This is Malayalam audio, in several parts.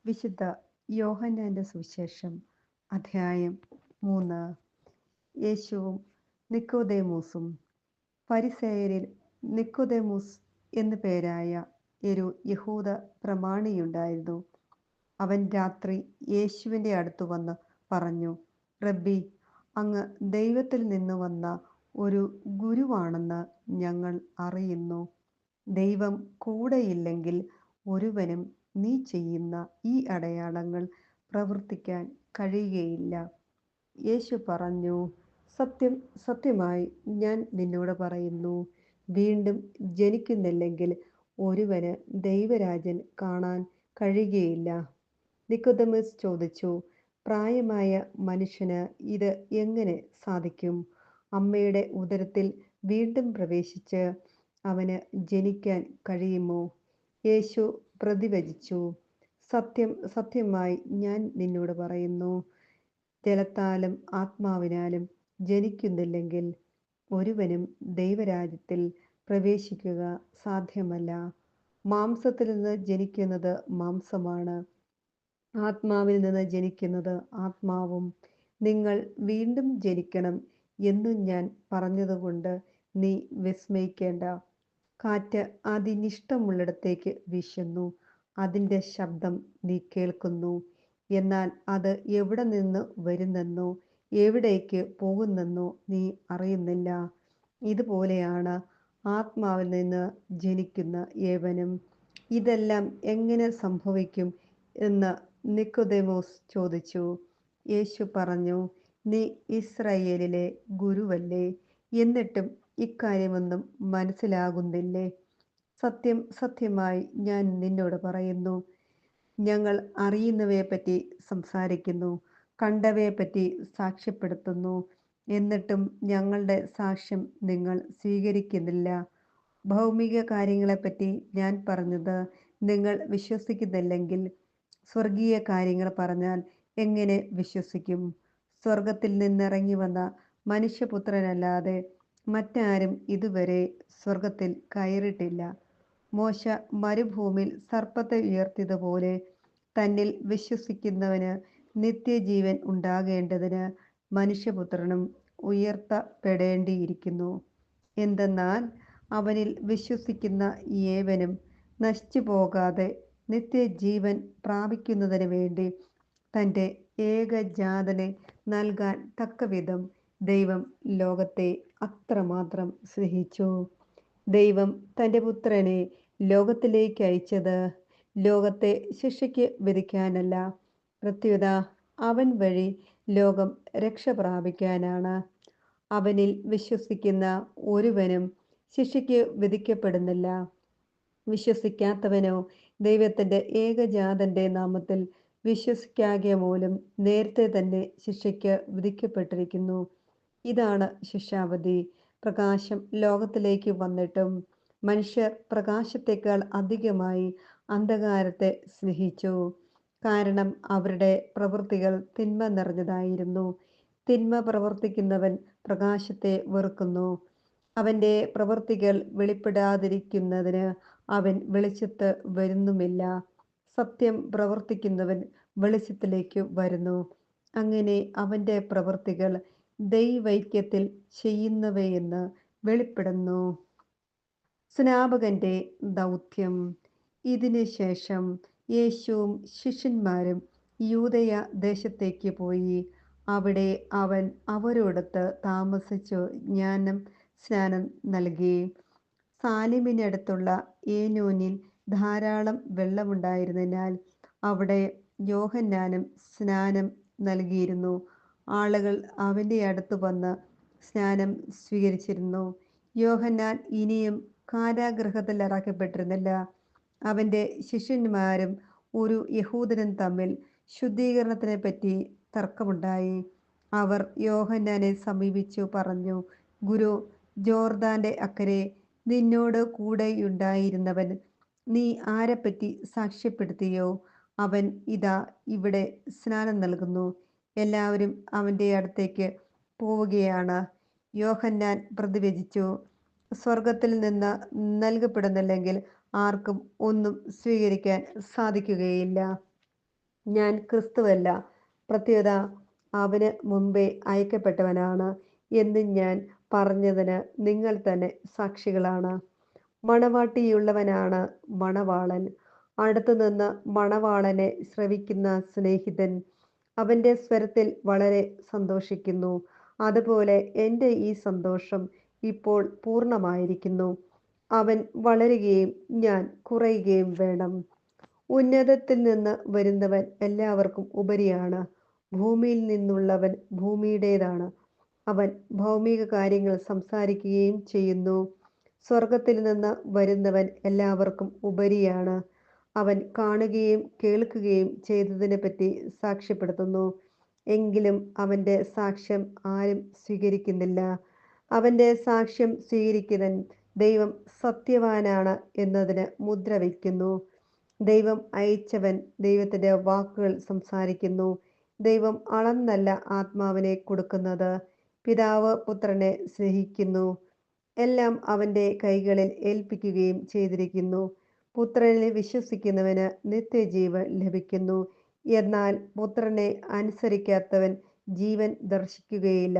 വിശുദ്ധ യോഹന്നാന്റെ സുവിശേഷം അധ്യായം 3. യേശുവും നിക്കോദേമോസും. ഫരിസേയരിൽ നിക്കോദേമോസ് എന്നു പേരായ ഒരു യഹൂദ പ്രമാണിയുണ്ടായിരുന്നു. അവൻ രാത്രി യേശുവിൻ്റെ അടുത്തു വന്ന് പറഞ്ഞു, റബ്ബി, അങ്ങ് ദൈവത്തിൽ നിന്ന് വന്ന ഒരു ഗുരുവാണെന്ന് ഞങ്ങൾ അറിയുന്നു. ദൈവം കൂടെയില്ലെങ്കിൽ ഒരുവനും നീ ചെയ്യുന്ന ഈ അടയാളങ്ങൾ പ്രവർത്തിക്കാൻ കഴിയുകയില്ല. യേശു പറഞ്ഞു, സത്യം സത്യമായി ഞാൻ നിന്നോട് പറയുന്നു, വീണ്ടും ജനിക്കുന്നില്ലെങ്കിൽ ഒരുവന് ദൈവരാജ്യം കാണാൻ കഴിയുകയില്ല. നിക്കോദെമസ് ചോദിച്ചു, പ്രായമായ മനുഷ്യന് ഇത് എങ്ങനെ സാധിക്കും? അമ്മയുടെ ഉദരത്തിൽ വീണ്ടും പ്രവേശിച്ച് അവന് ജനിക്കാൻ കഴിയുമോ? യേശു പ്രതിവചിച്ചു, സത്യം സത്യമായി ഞാൻ നിന്നോട് പറയുന്നു, ജലത്താലും ആത്മാവിനാലും ജനിക്കുന്നില്ലെങ്കിൽ ഒരുവനും ദൈവരാജ്യത്തിൽ പ്രവേശിക്കുക സാധ്യമല്ല. മാംസത്തിൽ നിന്ന് ജനിക്കുന്നത് മാംസമാണ്, ആത്മാവിൽ നിന്ന് ജനിക്കുന്നത് ആത്മാവും. നിങ്ങൾ വീണ്ടും ജനിക്കണം എന്നു ഞാൻ പറഞ്ഞതുകൊണ്ട് നീ വിസ്മയിക്കേണ്ട. കാറ്റ് അതിനിഷ്ടമുള്ളിടത്തേക്ക് വീശുന്നു, അതിൻ്റെ ശബ്ദം നീ കേൾക്കുന്നു, എന്നാൽ അത് എവിടെ നിന്ന് വരുന്നെന്നോ എവിടേക്ക് പോകുന്നെന്നോ നീ അറിയുന്നില്ല. ഇതുപോലെയാണ് ആത്മാവിൽ നിന്ന് ജനിക്കുന്ന ഏവനും. ഇതെല്ലാം എങ്ങനെ സംഭവിക്കും എന്ന് നിക്കോദേമോസ് ചോദിച്ചു. യേശു പറഞ്ഞു, നീ ഇസ്രായേലിലെ ഗുരുവല്ലേ, എന്നിട്ടും ഇക്കാര്യമൊന്നും മനസ്സിലാകുന്നില്ലേ? സത്യം സത്യമായി ഞാൻ നിന്നോട് പറയുന്നു, ഞങ്ങൾ അറിയുന്നവയെപ്പറ്റി സംസാരിക്കുന്നു, കണ്ടവയെപ്പറ്റി സാക്ഷ്യപ്പെടുത്തുന്നു, എന്നിട്ടും ഞങ്ങളുടെ സാക്ഷ്യം നിങ്ങൾ സ്വീകരിക്കുന്നില്ല. ഭൗമിക കാര്യങ്ങളെപ്പറ്റി ഞാൻ പറഞ്ഞത് നിങ്ങൾ വിശ്വസിക്കുന്നില്ലെങ്കിൽ സ്വർഗീയ കാര്യങ്ങൾ പറഞ്ഞാൽ എങ്ങനെ വിശ്വസിക്കും? സ്വർഗത്തിൽ നിന്നിറങ്ങി വന്ന മനുഷ്യപുത്രനല്ലാതെ മറ്റാരും ഇതുവരെ സ്വർഗത്തിൽ കയറിയിട്ടില്ല. മോശ മരുഭൂമിയിൽ സർപ്പത്തെ ഉയർത്തിയതുപോലെ തന്നിൽ വിശ്വസിക്കുന്നവന് നിത്യജീവൻ ഉണ്ടാകേണ്ടതിന് മനുഷ്യപുത്രനും ഉയർത്തപ്പെടേണ്ടിയിരിക്കുന്നു. എന്തെന്നാൽ അവനിൽ വിശ്വസിക്കുന്ന ഏവനും നശിച്ചു പോകാതെ നിത്യജീവൻ പ്രാപിക്കുന്നതിന് വേണ്ടി തൻ്റെ ഏകജാതനെ നൽകാൻ തക്കവിധം ദൈവം ലോകത്തെ അത്രമാത്രം സ്നേഹിച്ചു. ദൈവം തൻ്റെ പുത്രനെ ലോകത്തിലേക്ക് അയച്ചത് ലോകത്തെ ശിക്ഷയ്ക്ക് വിധിക്കാനല്ല, പ്രത്യുത അവൻ വഴി ലോകം രക്ഷ പ്രാപിക്കാനാണ്. അവനിൽ വിശ്വസിക്കുന്ന ഒരുവനും ശിക്ഷയ്ക്ക് വിധിക്കപ്പെടുന്നില്ല. വിശ്വസിക്കാത്തവനോ ദൈവത്തിൻ്റെ ഏകജാതൻ്റെ നാമത്തിൽ വിശ്വസിക്കാകിയ മൂലം നേരത്തെ തന്നെ ശിക്ഷയ്ക്ക് വിധിക്കപ്പെട്ടിരിക്കുന്നു. ഇതാണ് ശിക്ഷാവിധി. പ്രകാശം ലോകത്തിലേക്ക് വന്നിട്ടും മനുഷ്യർ പ്രകാശത്തേക്കാൾ അധികമായി അന്ധകാരത്തെ സ്നേഹിച്ചു, കാരണം അവരുടെ പ്രവൃത്തികൾ തിന്മ നിറഞ്ഞതായിരുന്നു. തിന്മ പ്രവർത്തിക്കുന്നവൻ പ്രകാശത്തെ വെറുക്കുന്നു, അവൻ്റെ പ്രവൃത്തികൾ വെളിപ്പെടാതിരിക്കുന്നതിന് അവൻ വെളിച്ചത്ത് വരുന്നുമില്ല. സത്യം പ്രവർത്തിക്കുന്നവൻ വെളിച്ചത്തിലേക്ക് വരുന്നു, അങ്ങനെ അവൻ്റെ പ്രവൃത്തികൾ ദൈവൈക്യത്തിൽ ചെയ്യുന്നവയെന്ന് വെളിപ്പെടുന്നു. സ്നാപകന്റെ ദൗത്യം. ഇതിനു ശേഷം യേശുവും ശിഷ്യന്മാരും യൂദയ ദേശത്തേക്ക് പോയി. അവിടെ അവൻ അവരോടൊത്ത് താമസിച്ചു സ്നാനം നൽകി. സാലിമിനടുത്തുള്ള ഏനോനിൽ ധാരാളം വെള്ളമുണ്ടായിരുന്നതിനാൽ അവിടെ യോഹന്നാനും സ്നാനം നൽകിയിരുന്നു. ആളുകൾ അവൻ്റെ അടുത്ത് വന്ന് സ്നാനം സ്വീകരിച്ചിരുന്നു. യോഹന്നാൻ ഇനിയും കാരാഗൃഹത്തിൽ അടക്കപ്പെട്ടിരുന്നില്ല. അവൻ്റെ ശിഷ്യന്മാരും ഒരു യഹൂദനും തമ്മിൽ ശുദ്ധീകരണത്തിനെ പറ്റി തർക്കമുണ്ടായി. അവർ യോഹന്നാനെ സമീപിച്ചു പറഞ്ഞു, ഗുരു, ജോർദാന്റെ അക്കരെ നിന്നോട് കൂടെയുണ്ടായിരുന്നവൻ നീ ആരെപ്പറ്റി സാക്ഷ്യപ്പെടുത്തിയോ അവൻ ഇതാ ഇവിടെ സ്നാനം നൽകുന്നു, എല്ലാവരും അവൻ്റെ അടുത്തേക്ക് പോവുകയാണ്. യോഹന്നാൻ പ്രതിവചിച്ചു, സ്വർഗത്തിൽ നിന്ന് നൽകപ്പെടുന്നില്ലെങ്കിൽ ആർക്കും ഒന്നും സ്വീകരിക്കാൻ സാധിക്കുകയില്ല. ഞാൻ ക്രിസ്തുവല്ല, പ്രത്യുത അവന് മുമ്പേ അയക്കപ്പെട്ടവനാണ് എന്ന് ഞാൻ പറഞ്ഞതിന് നിങ്ങൾ തന്നെ സാക്ഷികളാണ്. മണവാട്ടിയുള്ളവനാണ് മണവാളൻ. അടുത്തുനിന്ന് മണവാളനെ ശ്രവിക്കുന്ന സ്നേഹിതൻ അവന്റെ സ്വരത്തിൽ വളരെ സന്തോഷിക്കുന്നു. അതുപോലെ എൻ്റെ ഈ സന്തോഷം ഇപ്പോൾ പൂർണ്ണമായിരിക്കുന്നു. അവൻ വളരുകയും ഞാൻ കുറയുകയും വേണം. ഉന്നതത്തിൽ നിന്ന് വരുന്നവൻ എല്ലാവർക്കും ഉപരിയാണ്. ഭൂമിയിൽ നിന്നുള്ളവൻ ഭൂമിയുടേതാണ്. അവൻ ഭൗമിക കാര്യങ്ങൾ സംസാരിക്കുകയും ചെയ്യുന്നു. സ്വർഗത്തിൽ നിന്ന് വരുന്നവൻ എല്ലാവർക്കും ഉപരിയാണ്. അവൻ കാണുകയും കേൾക്കുകയും ചെയ്തതിനെ പറ്റി സാക്ഷ്യപ്പെടുത്തുന്നു. എങ്കിലും അവൻ്റെ സാക്ഷ്യം ആരും സ്വീകരിക്കുന്നില്ല. അവൻ്റെ സാക്ഷ്യം സ്വീകരിക്കുന്നവൻ ദൈവം സത്യവാനാണ് എന്നതിന് മുദ്ര വയ്ക്കുന്നു. ദൈവം അയച്ചവൻ ദൈവത്തിൻ്റെ വാക്കുകൾ സംസാരിക്കുന്നു. ദൈവം അളന്നല്ല ആത്മാവിനെ കൊടുക്കുന്നത്. പിതാവ് പുത്രനെ സ്നേഹിക്കുന്നു. എല്ലാം അവൻ്റെ കൈകളിൽ ഏൽപ്പിക്കുകയും ചെയ്തിരിക്കുന്നു. പുത്രനിൽ വിശ്വസിക്കുന്നവന് നിത്യജീവൻ ലഭിക്കുന്നു. എന്നാൽ പുത്രനെ അനുസരിക്കാത്തവൻ ജീവൻ ദർശിക്കുകയില്ല.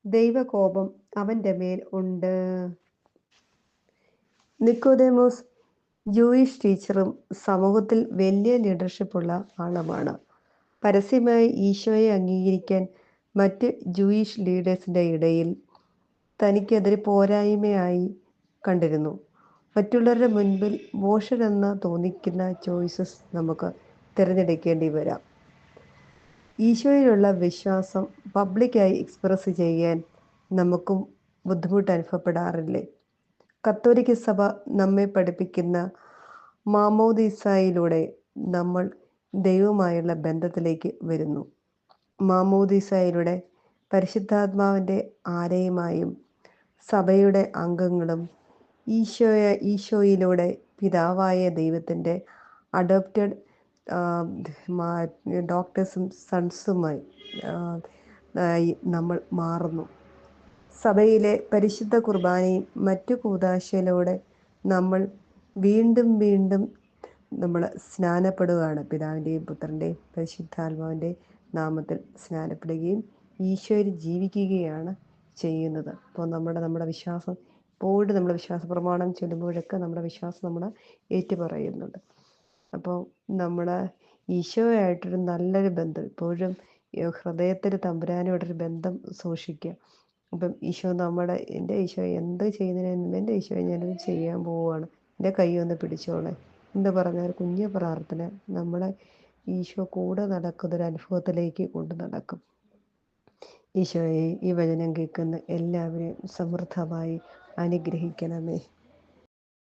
ദൈവകോപം അവൻ്റെ മേൽ ഉണ്ട്. നിക്കോദേമോസ് ജൂയിഷ് ടീച്ചറും സമൂഹത്തിൽ വലിയ ലീഡർഷിപ്പുള്ള ആളുമാണ്. പരസ്യമായി ഈശോയെ അംഗീകരിക്കാൻ മറ്റ് ജൂയിഷ് ലീഡേഴ്സിൻ്റെ ഇടയിൽ തനിക്കതൊരു പോരായ്മയായി കണ്ടിരുന്നു. മറ്റുള്ളവരുടെ മുൻപിൽ മോശമെന്ന് തോന്നിക്കുന്ന ചോയ്സസ് നമുക്ക് തിരഞ്ഞെടുക്കേണ്ടി വരാം. ഈശോയിലുള്ള വിശ്വാസം പബ്ലിക്കായി എക്സ്പ്രസ് ചെയ്യാൻ നമുക്കും ബുദ്ധിമുട്ട് അനുഭവപ്പെടാറില്ലേ? കത്തോലിക്ക സഭ നമ്മെ പഠിപ്പിക്കുന്ന മാമോദീസായിലൂടെ നമ്മൾ ദൈവവുമായുള്ള ബന്ധത്തിലേക്ക് വരുന്നു. മാമോദീസായിലൂടെ പരിശുദ്ധാത്മാവിൻ്റെ ആലയമായും സഭയുടെ അംഗങ്ങളും ഈശോയിലൂടെ പിതാവായ ദൈവത്തിൻ്റെ അഡോപ്റ്റഡ് ഡോക്ടേഴ്സും സൺസുമായി നമ്മൾ മാറുന്നു. സഭയിലെ പരിശുദ്ധ കുർബാനയും മറ്റു കൂദാശയിലൂടെ നമ്മൾ വീണ്ടും വീണ്ടും നമ്മൾ സ്നാനപ്പെടുകയാണ്. പിതാവിൻ്റെയും പുത്രൻ്റെയും പരിശുദ്ധാത്മാവിൻ്റെ നാമത്തിൽ സ്നാനപ്പെടുകയും ഈശോയിൽ ജീവിക്കുകയാണ് ചെയ്യുന്നത്. അപ്പോൾ നമ്മുടെ വിശ്വാസം എപ്പോഴും നമ്മൾ വിശ്വാസ പ്രമാണം ചൊല്ലുമ്പോഴൊക്കെ നമ്മുടെ വിശ്വാസം നമ്മൾ ഏറ്റുപറയുന്നുണ്ട്. അപ്പോൾ നമ്മൾ ഈശോയായിട്ടൊരു നല്ലൊരു ബന്ധം എപ്പോഴും ഹൃദയത്തിൽ തമ്പുരാനോടൊരു ബന്ധം സൂക്ഷിക്കുക. അപ്പം ഈശോ എൻ്റെ ഈശോ എന്ത് ചെയ്യുന്നതിനും എൻ്റെ ഈശോ ഞാനത് ചെയ്യാൻ പോവുകയാണ്, എൻ്റെ കൈ ഒന്ന് പിടിച്ചോളെ എന്ന് പറഞ്ഞാൽ കുഞ്ഞു പ്രാർത്ഥന നമ്മളെ ഈശോ കൂടെ നടക്കുന്നൊരു അനുഭവത്തിലേക്ക് കൊണ്ട് നടക്കും. ഈശോയെ ഈ വചനം കേൾക്കുന്ന എല്ലാവരെയും സമൃദ്ധമായി അനുഗ്രഹിക്കണമേ.